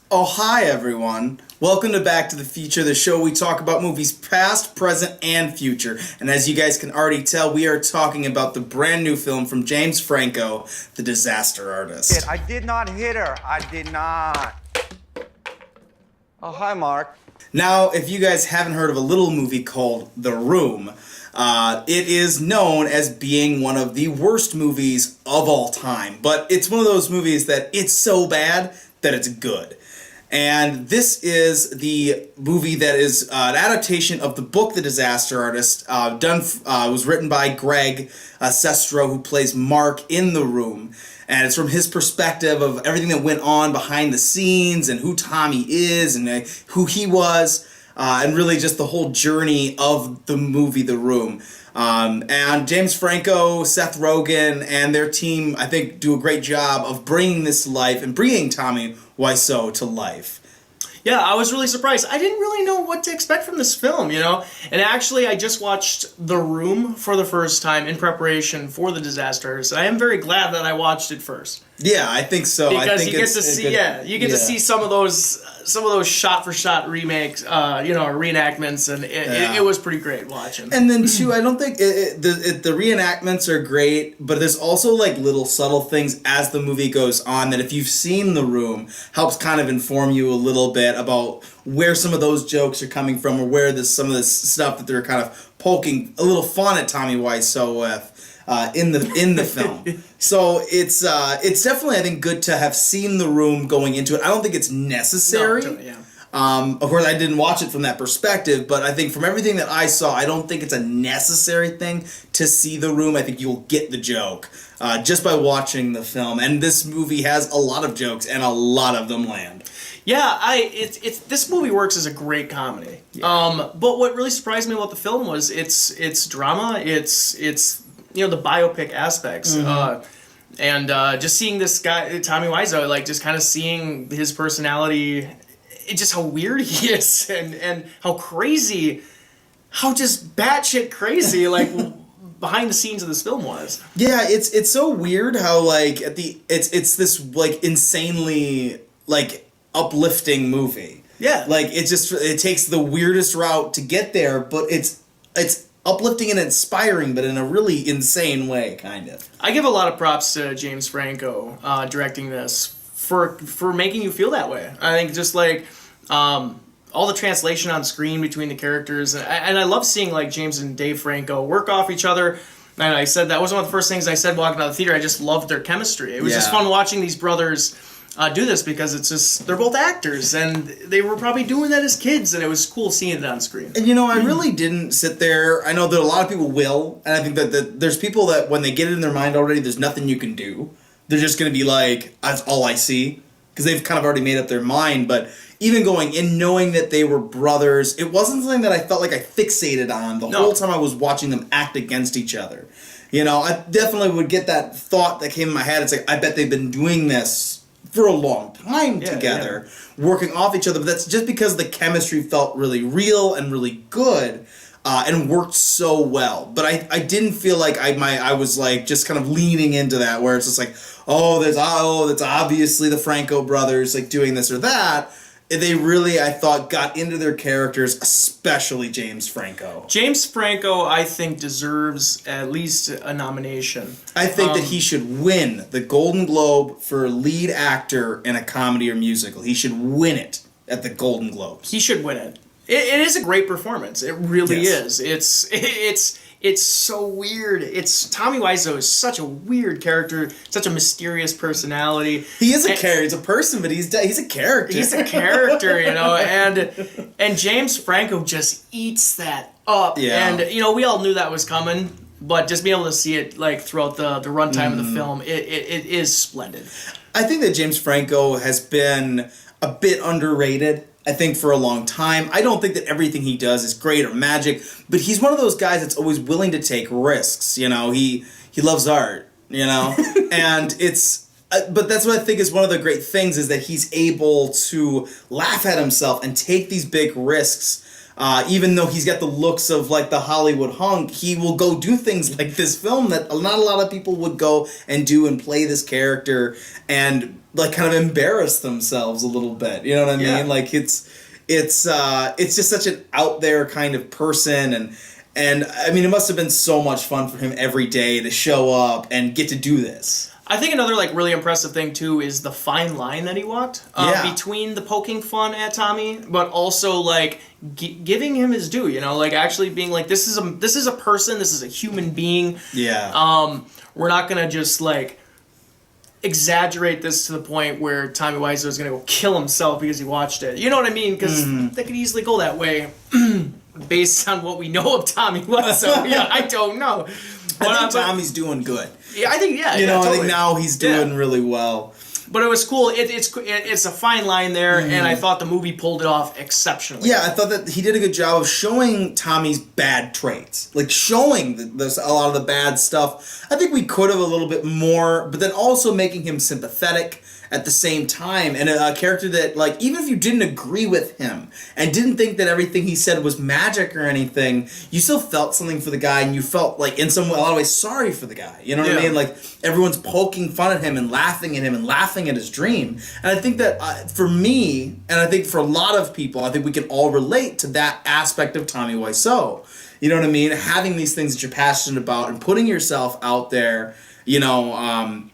Oh, hi everyone. Welcome to Back to the Feature, the show we talk about movies past, present, and future. And as you guys can already tell, we are talking about the brand new film from James Franco, The Disaster Artist. I did not hit her. I did not. Oh, hi, Mark. Now, if you guys haven't heard of a little movie called The Room, it is known as being one of the worst movies of all time. But it's one of those movies that it's so bad that it's good. And this is the movie that is an adaptation of the book The Disaster Artist. Was written by Greg Sestero, who plays Mark in The Room. And it's from his perspective of everything that went on behind the scenes and who Tommy is and who he was. And really just the whole journey of the movie The Room. And James Franco, Seth Rogen, and their team, I think, do a great job of bringing this to life and bringing Tommy Wiseau to life. Yeah, I was really surprised. I didn't really know what to expect from this film, you know? And actually, I just watched The Room for the first time in preparation for The Disaster Artist. I am very glad that I watched it first. Yeah, I think so. Because I think you get to see, to see some of those shot-for-shot remakes, reenactments, and it was pretty great watching. And then too, I don't think the reenactments are great, but there's also like little subtle things as the movie goes on that if you've seen The Room, helps kind of inform you a little bit about where some of those jokes are coming from, or where some of this stuff that they're kind of poking a little fun at Tommy Wiseau with. In the film, so it's definitely, I think, good to have seen The Room going into it. I don't think it's necessary. No, yeah. Of course, I didn't watch it from that perspective, but I think from everything that I saw, I don't think it's a necessary thing to see The Room. I think you'll get the joke just by watching the film, and this movie has a lot of jokes, and a lot of them land. Yeah, this movie works as a great comedy. Yeah. But what really surprised me about the film was its drama. It's the biopic aspects, and just seeing this guy Tommy Wiseau, like just kind of seeing his personality, just how weird he is, and how crazy, how just batshit crazy, like behind the scenes of this film was. Yeah, it's so weird how like it's this like insanely like uplifting movie. Yeah, like it takes the weirdest route to get there, but it's uplifting and inspiring, but in a really insane way, kind of. I give a lot of props to James Franco directing this for making you feel that way. I think just like all the translation on screen between the characters, and I love seeing like James and Dave Franco work off each other. And I said that was one of the first things I said walking out of the theater. I just loved their chemistry. It was just fun watching these brothers do this, because it's just, they're both actors, and they were probably doing that as kids, and it was cool seeing it on screen. And I really didn't sit there. I know that a lot of people will, and I think that there's people that when they get it in their mind already, there's nothing you can do. They're just going to be like, that's all I see, because they've kind of already made up their mind. But even going in, knowing that they were brothers, it wasn't something that I felt like I fixated on the whole time I was watching them act against each other. I definitely would get that thought that came in my head. It's like, I bet they've been doing this for a long time together, working off each other, but that's just because the chemistry felt really real and really good, and worked so well. But I didn't feel like I was like just kind of leaning into that, where it's just like, that's obviously the Franco brothers like doing this or that. They really, I thought, got into their characters, especially James Franco. James Franco, I think, deserves at least a nomination. I think that he should win the Golden Globe for lead actor in a comedy or musical. He should win it at the Golden Globes. He should win it. It is a great performance. It really is. It's so weird. Tommy Wiseau is such a weird character, such a mysterious personality. He is a character. He's a person, but he's a character. He's a character, and James Franco just eats that up. Yeah. And we all knew that was coming, but just being able to see it like throughout the runtime of the film, it is splendid. I think that James Franco has been a bit underrated, I think, for a long time. I don't think that everything he does is great or magic, but he's one of those guys that's always willing to take risks. He loves art, and it's but that's what I think is one of the great things, is that he's able to laugh at himself and take these big risks. Even though he's got the looks of like the Hollywood hunk, he will go do things like this film that not a lot of people would go and do, and play this character and like kind of embarrass themselves a little bit. You know what I mean? Yeah. Like it's just such an out there kind of person, and I mean, it must have been so much fun for him every day to show up and get to do this. I think another like really impressive thing too is the fine line that he walked between the poking fun at Tommy, but also like giving him his due. You know, like actually being like, this is a person, this is a human being. Yeah. We're not gonna just like exaggerate this to the point where Tommy Wiseau is gonna go kill himself because he watched it. You know what I mean? Because they could easily go that way. Based on what we know of Tommy Wiseau. Yeah, I don't know. I think Tommy's doing good. Yeah, I think totally. I think now he's doing really well. But it was cool. It's a fine line there, and I thought the movie pulled it off exceptionally. Yeah, I thought that he did a good job of showing Tommy's bad traits, like showing a lot of the bad stuff. I think we could have a little bit more, but then also making him sympathetic at the same time, and a character that, like, even if you didn't agree with him and didn't think that everything he said was magic or anything, you still felt something for the guy, and you felt like in a lot of ways sorry for the guy. You know what I mean? Like, everyone's poking fun at him and laughing at him and laughing at his dream. And I think that for me, and I think for a lot of people, I think we can all relate to that aspect of Tommy Wiseau. You know what I mean? Having these things that you're passionate about and putting yourself out there, you know,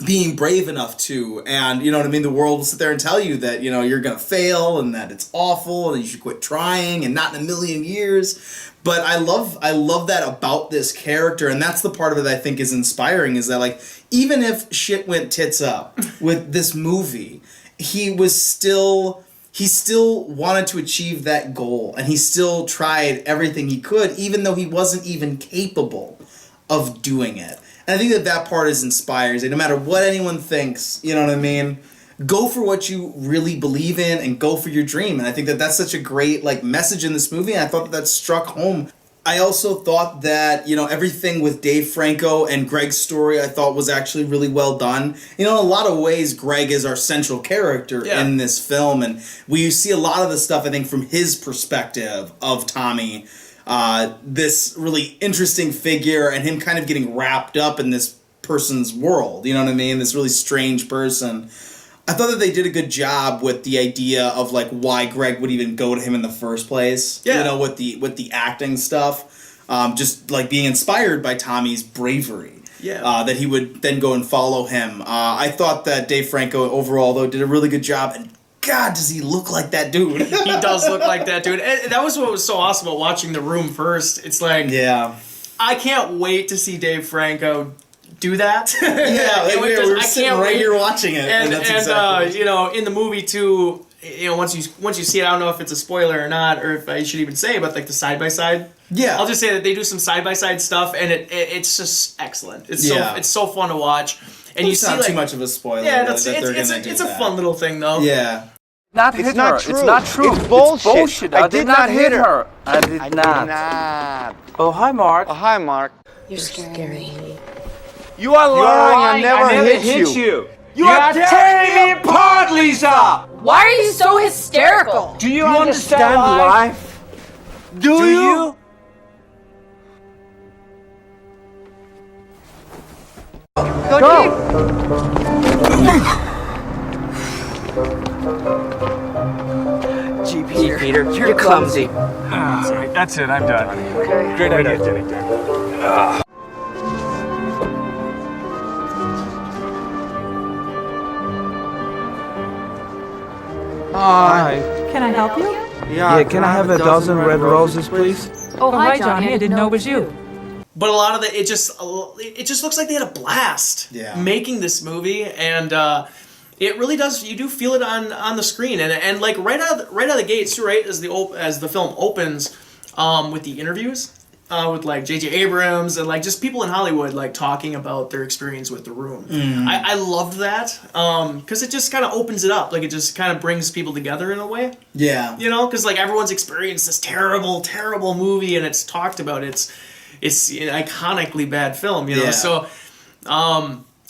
being brave enough to, and you know what I mean, the world will sit there and tell you that, you know, you're gonna fail and that it's awful and you should quit trying and not in a million years. But I love that about this character, and that's the part of it that I think is inspiring, is that, like, even if shit went tits up with this movie, he still wanted to achieve that goal, and he still tried everything he could, even though he wasn't even capable of doing it. And I think that part is inspiring. Like, no matter what anyone thinks, you know what I mean? Go for what you really believe in and go for your dream. And I think that that's such a great, like, message in this movie. And I thought that struck home. I also thought that, you know, everything with Dave Franco and Greg's story, I thought was actually really well done. You know, in a lot of ways, Greg is our central character in this film. And we see a lot of the stuff, I think, from his perspective of Tommy. This really interesting figure and him kind of getting wrapped up in this person's world, you know what I mean? This really strange person. I thought that they did a good job with the idea of, like, why Greg would even go to him in the first place. Yeah. You know, with the acting stuff. Just, like, being inspired by Tommy's bravery. Yeah. That he would then go and follow him. I thought that Dave Franco overall, though, did a really good job, and God, does he look like that dude. He does look like that dude. And that was what was so awesome about watching The Room first. It's like, I can't wait to see Dave Franco do that. Yeah, we were sitting right here watching it. And exactly. You know, in the movie too, you know, once you see it, I don't know if it's a spoiler or not, or if I should even say, but like the side-by-side. Yeah. I'll just say that they do some side-by-side stuff, and it's just excellent. It's so fun to watch. And you see, not like, too much of a spoiler. Yeah, it's a fun little thing, though. Yeah. It's not true. It's not true. It's bullshit. It's bullshit. I did not hit her. I did not. Oh, hi, Mark. Oh, hi, Mark. You're scary. You are lying. I never hit you. You are tearing me apart, Lisa. Why are you so hysterical? Do you understand life? Do you? Go. Gee, Peter, you're clumsy. All right, that's it. I'm done. Okay. Great idea, Jenny. Hi. Can I help you? Yeah, can I have a dozen red roses, please? Oh, hi, Johnny. I didn't know it was you. But a lot of it just looks like they had a blast making this movie, and it really does. You do feel it on the screen, and like right out of the gates too. Right as the film opens, with the interviews, with like J.J. Abrams and like just people in Hollywood like talking about their experience with The Room. I loved that because it just kind of opens it up. Like it just kind of brings people together in a way. Yeah, you know, because like everyone's experienced this terrible, terrible movie, and it's talked about. It's an iconically bad film, you know. So,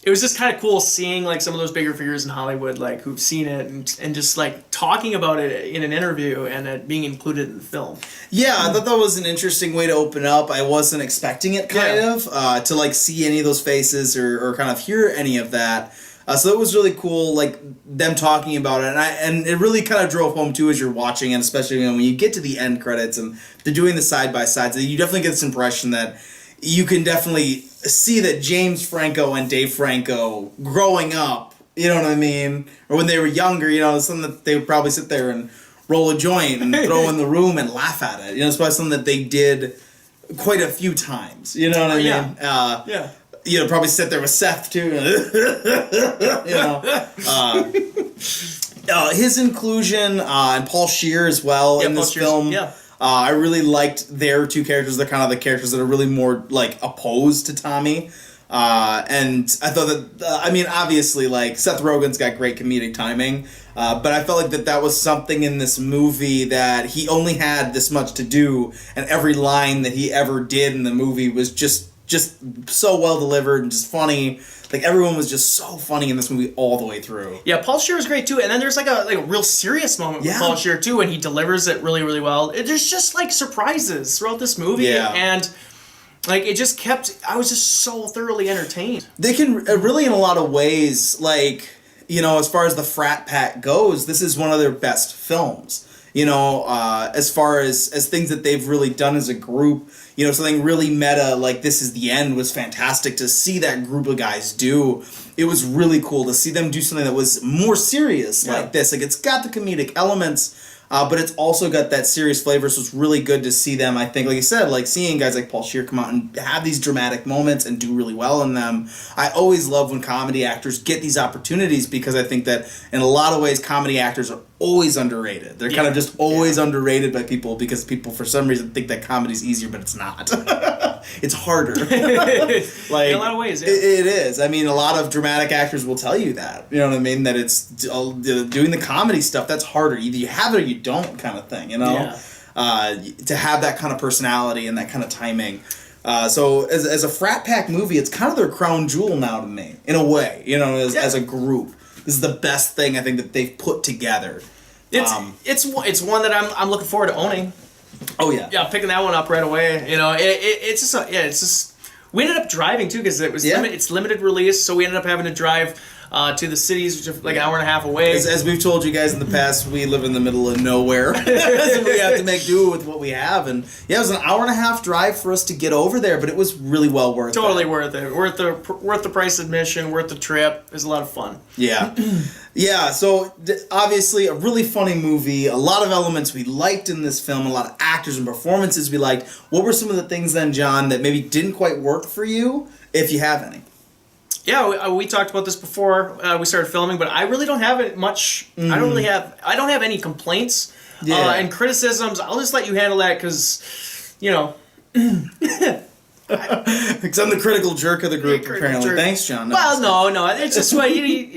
it was just kind of cool seeing like some of those bigger figures in Hollywood, like who've seen it and just like talking about it in an interview and it being included in the film. Yeah, I thought that was an interesting way to open up. I wasn't expecting it, kind of, to like see any of those faces or kind of hear any of that. So it was really cool, like them talking about it, and it really kind of drove home too as you're watching, and especially when you get to the end credits and they're doing the side by sides, you definitely get this impression that you can definitely see that James Franco and Dave Franco growing up, you know what I mean, or when they were younger, you know, something that they would probably sit there and roll a joint and throw in the room and laugh at it. You know, it's probably something that they did quite a few times. You know what I mean? Yeah. You know, probably sit there with Seth too. You know, his inclusion and Paul Scheer as well in this film. Yeah. I really liked their two characters. They're kind of the characters that are really more like opposed to Tommy. And I thought that, I mean, obviously, like, Seth Rogen's got great comedic timing, but I felt like that was something in this movie that he only had this much to do, and every line that he ever did in the movie was just so well delivered and just funny. Like, everyone was just so funny in this movie all the way through. Yeah, Paul Scheer is great too, and then there's like a real serious moment with Paul Scheer too, and he delivers it really, really well. There's just like surprises throughout this movie, and like it just kept. I was just so thoroughly entertained. They can really, in a lot of ways, like, you know, as far as the frat pack goes, this is one of their best films. You know, as far as things that they've really done as a group, you know, something really meta like This Is the End was fantastic to see that group of guys do. It was really cool to see them do something that was more serious like this. Like, it's got the comedic elements, but it's also got that serious flavor, so it's really good to see them, I think, like you said, like seeing guys like Paul Scheer come out and have these dramatic moments and do really well in them. I always love when comedy actors get these opportunities because I think that in a lot of ways comedy actors are always underrated. They're kind of just always underrated by people because people for some reason think that comedy's easier, but it's not. It's harder. Like, in a lot of ways, it is. I mean, a lot of dramatic actors will tell you that. You know what I mean? That it's doing the comedy stuff, that's harder. Either you have it or you don't, kind of thing, you know? To have that kind of personality and that kind of timing. So as a frat pack movie, it's kind of their crown jewel now to me, in a way, you know, as a group. This is the best thing I think that they've put together. It's one that I'm looking forward to owning. Oh yeah, picking that one up right away. You know, it's just we ended up driving too because it was it's limited release, so we ended up having to drive to the cities, which are like an hour and a half away. As we've told you guys in the past, we live in the middle of nowhere, so we have to make do with what we have. And it was an hour and a half drive for us to get over there, but it was really well worth it. Totally worth it. Worth the price admission. Worth the trip. It was a lot of fun. Yeah. Yeah, so obviously a really funny movie, a lot of elements we liked in this film, a lot of actors and performances we liked. What were some of the things then, John, that maybe didn't quite work for you, if you have any? Yeah, we talked about this before we started filming, but I really don't have it much. I don't have any complaints and criticisms. I'll just let you handle that because, you know. Because I'm the critical jerk of the group, apparently. Jerk. Thanks, John. No, it's just what you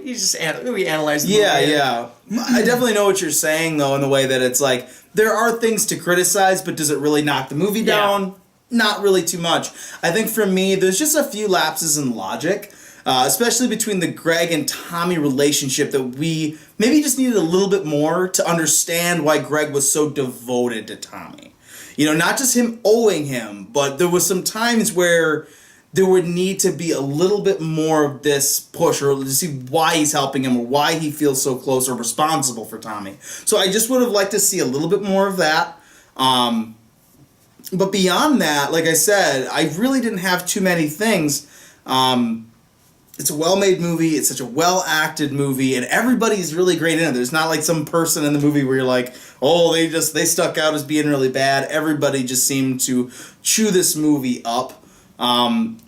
just we analyze the movie. Yeah. I definitely know what you're saying, though, in the way that it's like, there are things to criticize, but does it really knock the movie down? Not really too much. I think for me, there's just a few lapses in logic, especially between the Greg and Tommy relationship that we maybe just needed a little bit more to understand why Greg was so devoted to Tommy. You know, not just him owing him, but there was some times where there would need to be a little bit more of this push, or to see why he's helping him, or why he feels so close or responsible for Tommy. So I just would have liked to see a little bit more of that. But beyond that, like I said, I really didn't have too many things. It's a well-made movie. It's such a well-acted movie, and everybody's really great in it. There's not like some person in the movie where you're like, oh, they stuck out as being really bad. Everybody just seemed to chew this movie up.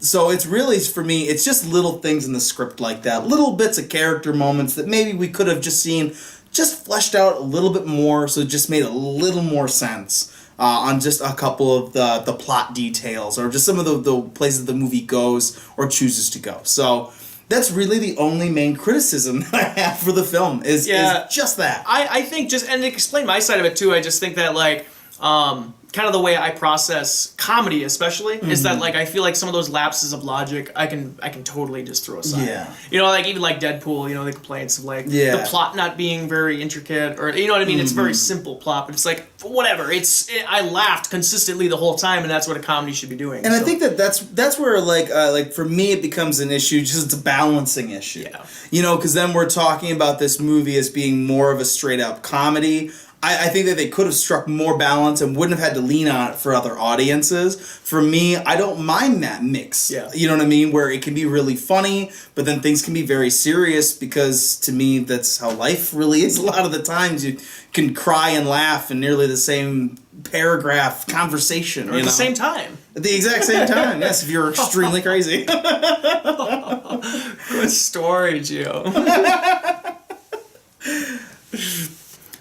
So it's really, for me, it's just little things in the script like that. Little bits of character moments that maybe we could have just seen just fleshed out a little bit more, so it just made a little more sense. On just a couple of the plot details, or just some of the places the movie goes or chooses to go. So that's really the only main criticism that I have for the film is just that. I think and to explain my side of it too, I just think that like kind of the way I process comedy, especially, is that like I feel like some of those lapses of logic I can totally just throw aside. Yeah. You know, like even like Deadpool, you know, the complaints of like Yeah. the plot not being very intricate, or you know what I mean? It's a very simple plot, but it's like whatever. I laughed consistently the whole time, and that's what a comedy should be doing. And I think that's where like for me it becomes an issue, just it's a balancing issue. Yeah. You know, because then we're talking about this movie as being more of a straight up comedy. I think that they could have struck more balance and wouldn't have had to lean on it for other audiences. For me, I don't mind that mix. Yeah. You know what I mean? Where it can be really funny, but then things can be very serious, because to me, that's how life really is. A lot of the times you can cry and laugh in nearly the same paragraph conversation. Or at the same time. At the exact same time, yes, if you're extremely crazy. Good story, Gio.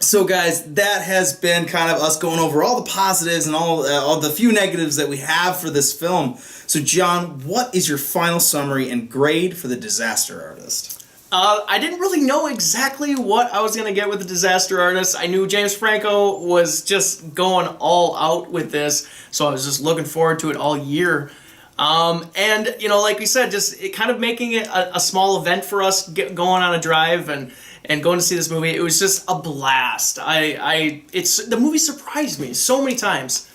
So guys, that has been kind of us going over all the positives and all the few negatives that we have for this film. So John, what is your final summary and grade for The Disaster Artist? I didn't really know exactly what I was going to get with The Disaster Artist. I knew James Franco was just going all out with this, so I was just looking forward to it all year. And, you know, like we said, just kind of making it a small event for us, going on a drive and going to see this movie. It was just a blast. The movie surprised me so many times.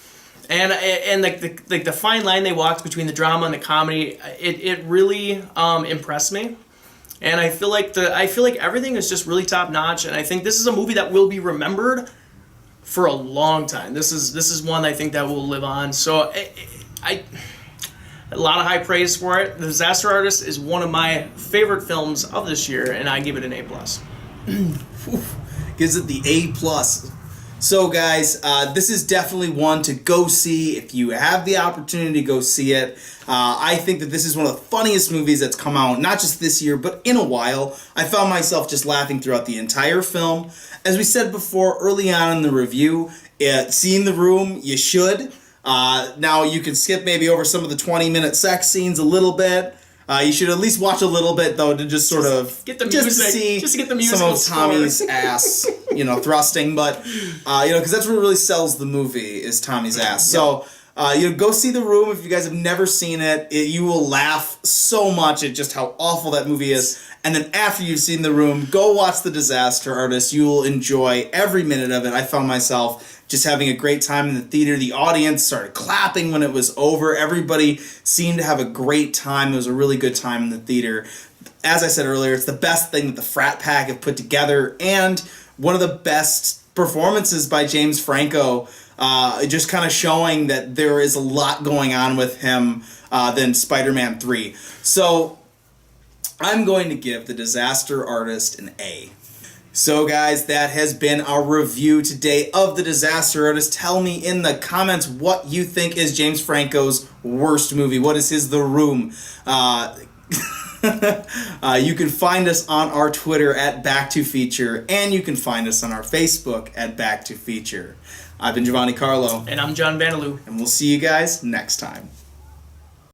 And like the fine line they walked between the drama and the comedy, it really impressed me. And I feel like everything is just really top notch. And I think this is a movie that will be remembered for a long time. This is one I think that will live on. So a lot of high praise for it. The Disaster Artist is one of my favorite films of this year, and I give it an A+. Gives it the A+. So guys, this is definitely one to go see if you have the opportunity to go see it. I think that this is one of the funniest movies that's come out, not just this year, but in a while. I found myself just laughing throughout the entire film. As we said before, early on in the review, seeing The Room, you should. Now, you can skip maybe over some of the 20-minute sex scenes a little bit. You should at least watch a little bit, though, to just sort of get the music, just to get the some of Tommy's ass, thrusting. But because that's what really sells the movie is Tommy's ass. So go see The Room if you guys have never seen it. You will laugh so much at just how awful that movie is. And then after you've seen The Room, go watch The Disaster Artist. You will enjoy every minute of it. I found myself just having a great time in the theater. The audience started clapping when it was over. Everybody seemed to have a great time. It was a really good time in the theater. As I said earlier, it's the best thing that the Frat Pack have put together, and one of the best performances by James Franco, just kind of showing that there is a lot going on with him than Spider-Man 3. So I'm going to give The Disaster Artist an A. So guys, that has been our review today of The Disaster Artist. Tell me in the comments what you think is James Franco's worst movie. What is his The Room? You can find us on our Twitter at BacktoFeature, and you can find us on our Facebook at BacktoFeature. I've been Giovanni Carlo. And I'm John Vanderloo. And we'll see you guys next time.